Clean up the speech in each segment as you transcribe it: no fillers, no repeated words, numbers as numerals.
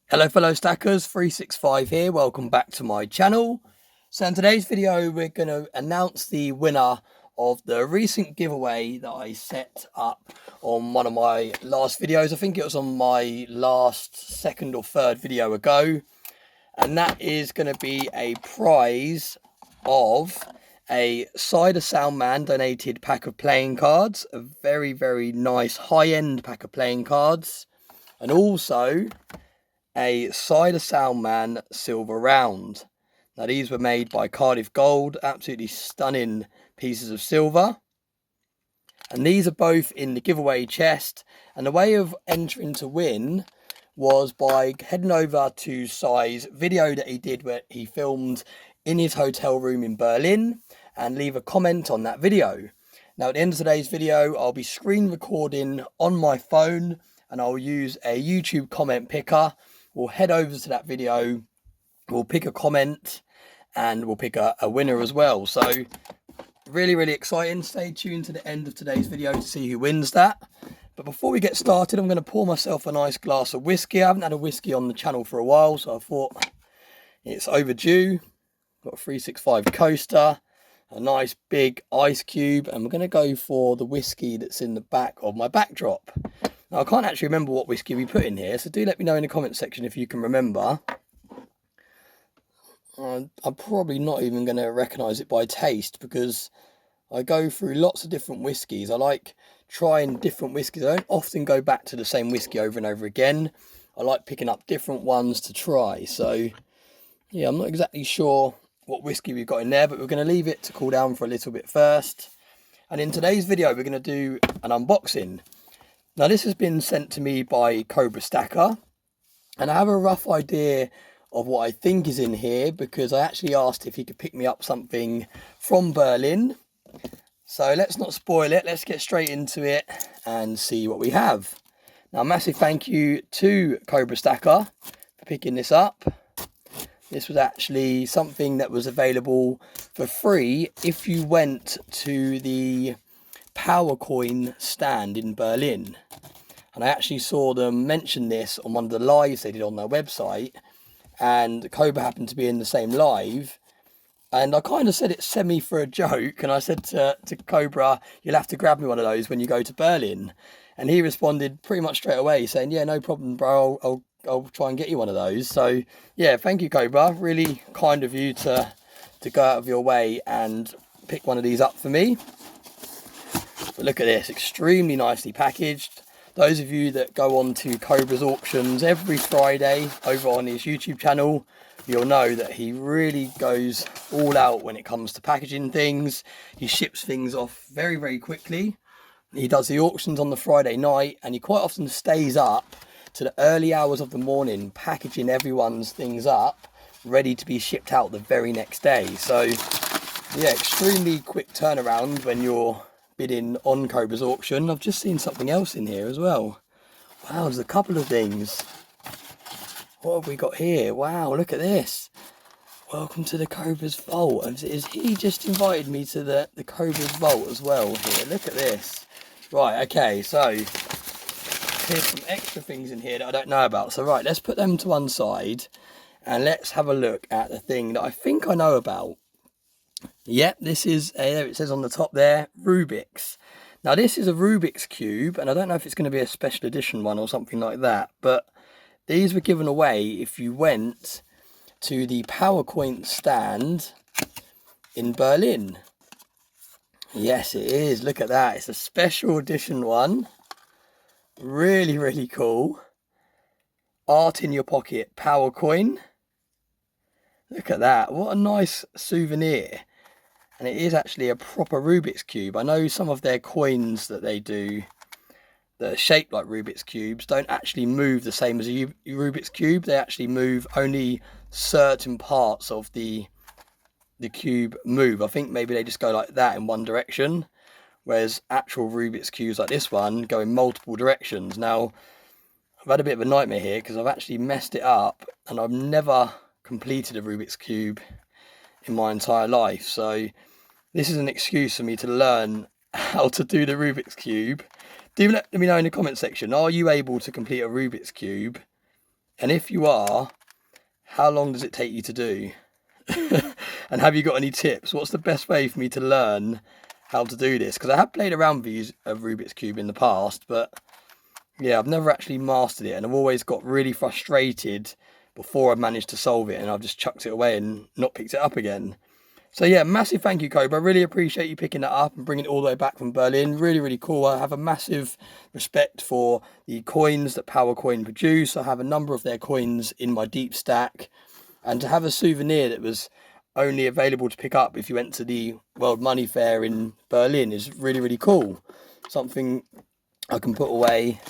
Hello fellow stackers, 365 here, welcome back to my channel. So in today's video we're going to announce the winner of the recent giveaway that I set up on one of my last videos. I think it was on my last second or third video ago, and that is going to be a prize of a Cider Soundman donated pack of playing cards, a very nice high-end pack of playing cards, and also a Cider Soundman silver round. Now these were made by Cardiff Gold, absolutely stunning pieces of silver, and these are both in the giveaway chest. And the way of entering to win was by heading over to Si's video that he did where he filmed in his hotel room in Berlin, and leave a comment on that video. Now at the end of today's video I'll be screen recording on my phone, and I'll use a YouTube comment picker. We'll head over to that video, we'll pick a comment, and we'll pick a winner as well. So really exciting. Stay tuned to the end of today's video to see who wins that. But before we get started, I'm going to pour myself a nice glass of whiskey. I haven't had a whiskey on the channel for a while, so I thought it's overdue. Got a 365 coaster, a nice big ice cube, and we're going to go for the whiskey that's in the back of my backdrop. Now, I can't actually remember what whiskey we put in here, so do let me know in the comment section if you can remember. I'm probably not even going to recognise it by taste, because I go through lots of different whiskies. I like trying different whiskies. I don't often go back to the same whiskey over and over again. I like picking up different ones to try. So, yeah, I'm not exactly sure what whiskey we've got in there, but we're going to leave it to cool down for a little bit first. And in today's video, we're going to do an unboxing. Now this has been sent to me by Cobra Stacker, and I have a rough idea of what I think is in here, because I actually asked if he could pick me up something from Berlin. So let's not spoil it, let's get straight into it and see what we have. Now, massive thank you to Cobra Stacker for picking this up. This was actually something that was available for free if you went to the Power Coin stand in Berlin. And I actually saw them mention this on one of the lives they did on their website, and Cobra happened to be in the same live, and I kind of said it semi for a joke, and I said to Cobra, you'll have to grab me one of those when you go to Berlin. And he responded pretty much straight away saying, yeah, no problem bro, I'll try and get you one of those. So yeah, thank you Cobra, really kind of you to go out of your way and pick one of these up for me. But look at this, extremely nicely packaged. Those of you that go on to Cobra's auctions every Friday over on his YouTube channel, you'll know that he really goes all out when it comes to packaging things. He ships things off very quickly. He does the auctions on the Friday night, and he quite often stays up to the early hours of the morning packaging everyone's things up, ready to be shipped out the very next day. So yeah, extremely quick turnaround when you're bidding on Cobra's auction. I've just seen something else in here as well. Wow, there's a couple of things. What have we got here? Wow, look at this. Welcome to the Cobra's Vault. Is he just invited me to the Cobra's Vault as well here? Look at this. Right, okay, so here's some extra things in here that I don't know about. So right, let's put them to one side and let's have a look at the thing that I think I know about. Yep, this is, there it says on the top there, Rubik's. Now this is a Rubik's Cube, and I don't know if it's going to be a special edition one or something like that, but these were given away if you went to the PowerCoin stand in Berlin. Yes, it is. Look at that. It's a special edition one. Really cool. Art in your pocket, PowerCoin. Look at that. What a nice souvenir. And it is actually a proper Rubik's Cube. I know some of their coins that they do that are shaped like Rubik's Cubes don't actually move the same as a Rubik's Cube. They actually move only certain parts of the cube move. I think maybe they just go like that in one direction, whereas actual Rubik's Cubes like this one go in multiple directions. Now, I've had a bit of a nightmare here because I've actually messed it up and I've never completed a Rubik's Cube in my entire life. So this is an excuse for me to learn how to do the Rubik's Cube, Do let me know in the comment section, are you able to complete a Rubik's Cube? And if you are, how long does it take you to do? And have you got any tips? What's the best way for me to learn how to do this? Because I have played around with a Rubik's Cube in the past, but yeah, I've never actually mastered it, and I've always got really frustrated before I've managed to solve it, and I've just chucked it away and not picked it up again. So yeah, massive thank you, Cobra. I really appreciate you picking that up and bringing it all the way back from Berlin. Really, really cool. I have a massive respect for the coins that PowerCoin produce. I have a number of their coins in my deep stack. And to have a souvenir that was only available to pick up if you went to the World Money Fair in Berlin is really, really cool. Something I can put away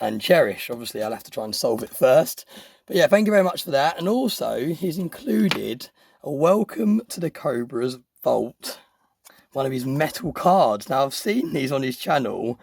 and cherish. Obviously, I'll have to try and solve it first. But yeah, thank you very much for that. And also, he's included a welcome to the Cobra's vault, one of his metal cards. Now, I've seen these on his channel,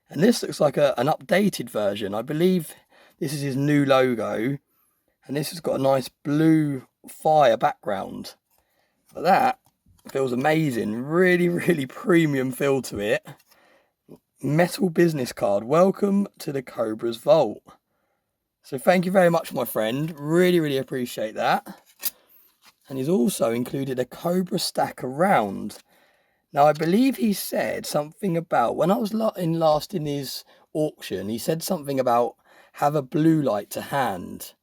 and this looks like an updated version. I believe this is his new logo, and this has got a nice blue fire background. But that feels amazing. Really, really premium feel to it. Metal business card. Welcome to the Cobra's vault. So thank you very much, my friend. Really, really appreciate that. And he's also included a Cobra Stacker round. Now, I believe he said something about, when I was last in his auction, he said something about have a blue light to hand.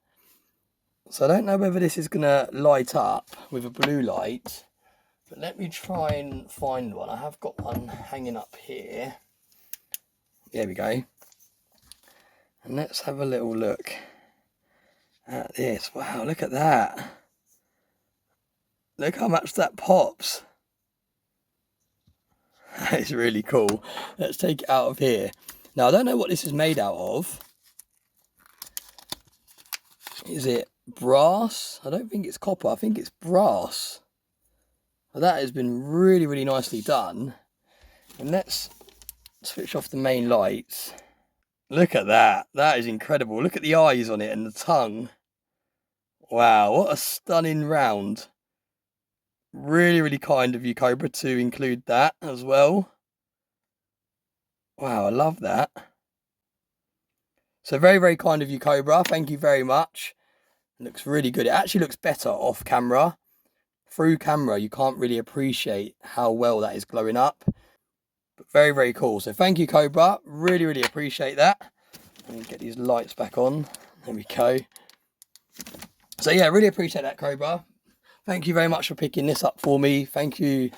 So I don't know whether this is going to light up with a blue light, but let me try and find one. I have got one hanging up here. There we go. And let's have a little look at this. Wow, look at that. Look how much that pops. That is really cool. Let's take it out of here. Now, I don't know what this is made out of. Is it brass? I don't think it's copper. I think it's brass. Well, that has been really, really nicely done. And let's switch off the main lights. Look at that. That is incredible. Look at the eyes on it and the tongue. Wow, what a stunning round. Really, really kind of you, Cobra, to include that as well. Wow, I love that. So very, very kind of you, Cobra. Thank you very much. It looks really good. It actually looks better off camera. Through camera, you can't really appreciate how well that is glowing up. But very, very cool. So thank you, Cobra. Really, really appreciate that. Let me get these lights back on. There we go. So yeah, really appreciate that, Cobra. Thank you very much for picking this up for me. Thank you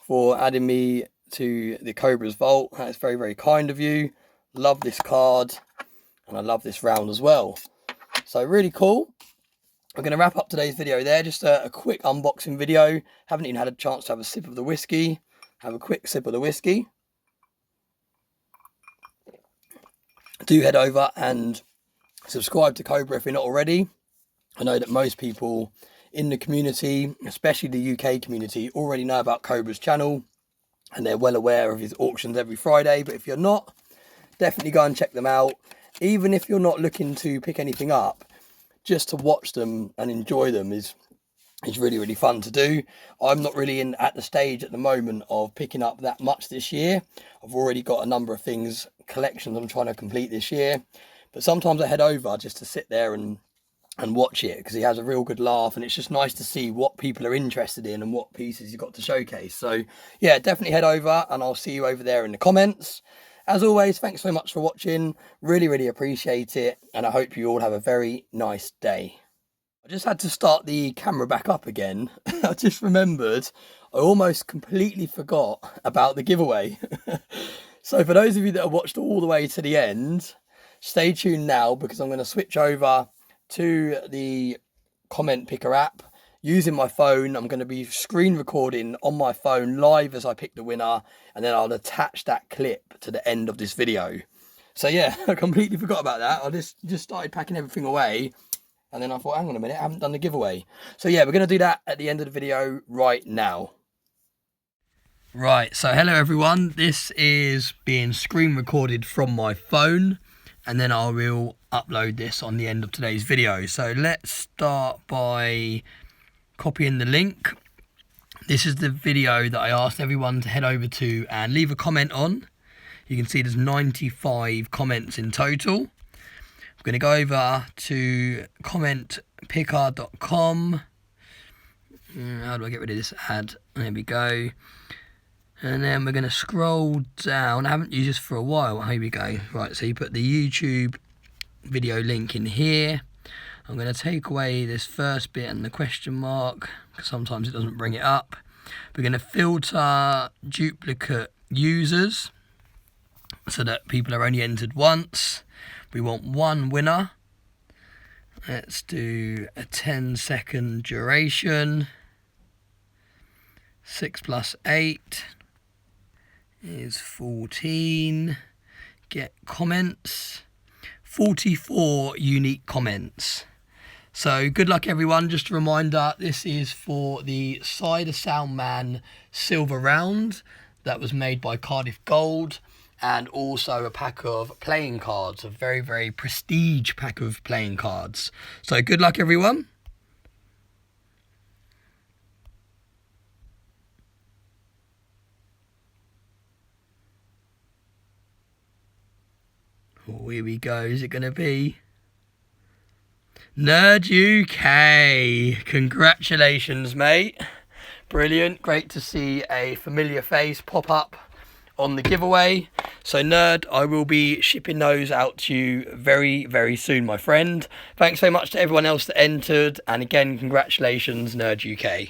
for adding me to the Cobra's vault. That's very, very kind of you. Love this card. And I love this round as well. So really cool. We're going to wrap up today's video there. Just a quick unboxing video. Haven't even had a chance to have a sip of the whiskey. Have a quick sip of the whiskey. Do head over and subscribe to Cobra if you're not already. I know that most people in the community, especially the UK community, already know about Cobra's channel and they're well aware of his auctions every Friday. But if you're not, definitely go and check them out. Even if you're not looking to pick anything up, just to watch them and enjoy them is really, really fun to do. I'm not really at the stage at the moment of picking up that much this year. I've already got a number of things, collections I'm trying to complete this year. But sometimes I head over just to sit there and watch it because he has a real good laugh, and it's just nice to see what people are interested in and what pieces you've got to showcase. So yeah, definitely head over and I'll see you over there in the comments. As always, thanks so much for watching. Really, really appreciate it. And I hope you all have a very nice day. I just had to start the camera back up again. I just remembered I almost completely forgot about the giveaway. So for those of you that have watched all the way to the end, stay tuned now because I'm going to switch over to the comment picker app using my phone. I'm going to be screen recording on my phone live as I pick the winner, and then I'll attach that clip to the end of this video. So yeah, I completely forgot about that. I just started packing everything away, and then I thought, hang on a minute, I haven't done the giveaway. So yeah, we're going to do that at the end of the video right now. Right, so hello everyone. This is being screen recorded from my phone, and then I will upload this on the end of today's video. So let's start by copying the link. This is the video that I asked everyone to head over to and leave a comment on. You can see there's 95 comments in total. I'm going to go over to commentpicker.com. How do I get rid of this ad? There we go. And then we're going to scroll down. I haven't used this for a while. Here we go. Right, so you put the YouTube video link in here. I'm going to take away this first bit and the question mark, because sometimes it doesn't bring it up. We're going to filter duplicate users so that people are only entered once. We want one winner. Let's do a 10-second duration. 6 plus 8 is 14. Get comments. 44 unique comments. So good luck everyone. Just a reminder, this is for the Cider Soundman silver round that was made by Cardiff Gold, and also a pack of playing cards, a very, very prestige pack of playing cards. So good luck everyone. Oh, here we go. Is it going to be Nerd UK? Congratulations, mate. Brilliant. Great to see a familiar face pop up on the giveaway. So Nerd, I will be shipping those out to you very, very soon, my friend. Thanks so much to everyone else that entered. And again, congratulations, Nerd UK.